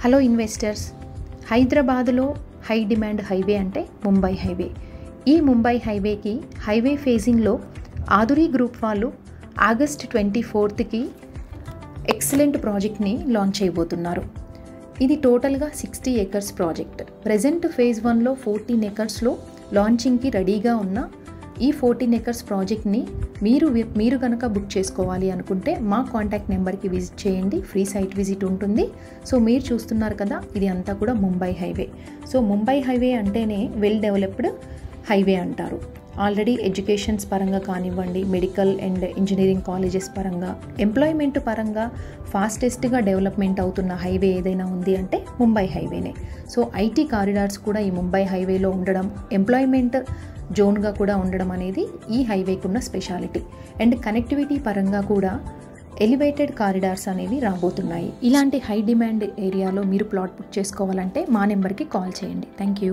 Hello investors, హైదరాబాద్లో high demand highway అంటే Mumbai highway. ఈ ముంబై హైవేకి హైవే ఫేజింగ్లో ఆదురి గ్రూప్ వాళ్ళు ఆగస్ట్ 24కి ఎక్సలెంట్ ప్రాజెక్ట్ని లాంచ్ చేయబోతున్నారు. ఇది టోటల్గా 60 acres ప్రాజెక్ట్. ప్రజెంట్ ఫేజ్ 1లో 14 acresలో లాంచింగ్కి రెడీగా ఉన్న ఈ 14 acres ప్రాజెక్ట్ని మీరు కనుక బుక్ చేసుకోవాలి అనుకుంటే మా కాంటాక్ట్ నెంబర్కి విజిట్ చేయండి. ఫ్రీ సైట్ విజిట్ ఉంటుంది. సో మీరు చూస్తున్నారు కదా, ఇది అంతా కూడా Mumbai highway. So Mumbai highway అంటేనే వెల్ డెవలప్డ్ హైవే అంటారు. ఆల్రెడీ ఎడ్యుకేషన్స్ పరంగా కానివ్వండి, మెడికల్ అండ్ ఇంజనీరింగ్ కాలేజెస్ పరంగా, ఎంప్లాయ్మెంట్ పరంగా ఫాస్టెస్ట్గా డెవలప్మెంట్ అవుతున్న హైవే ఏదైనా ఉంది అంటే ముంబై హైవేనే. సో ఐటీ కారిడార్స్ కూడా ఈ ముంబై హైవేలో ఉండడం, ఎంప్లాయ్మెంట్ జోన్గా కూడా ఉండడం అనేది ఈ హైవేకి ఉన్న స్పెషాలిటీ. అండ్ కనెక్టివిటీ పరంగా కూడా ఎలివేటెడ్ కారిడార్స్ అనేవి రాబోతున్నాయి. ఇలాంటి హై డిమాండ్ ఏరియాలో మీరు ప్లాట్ బుక్ చేసుకోవాలంటే మా నెంబర్కి కాల్ చేయండి. Thank you.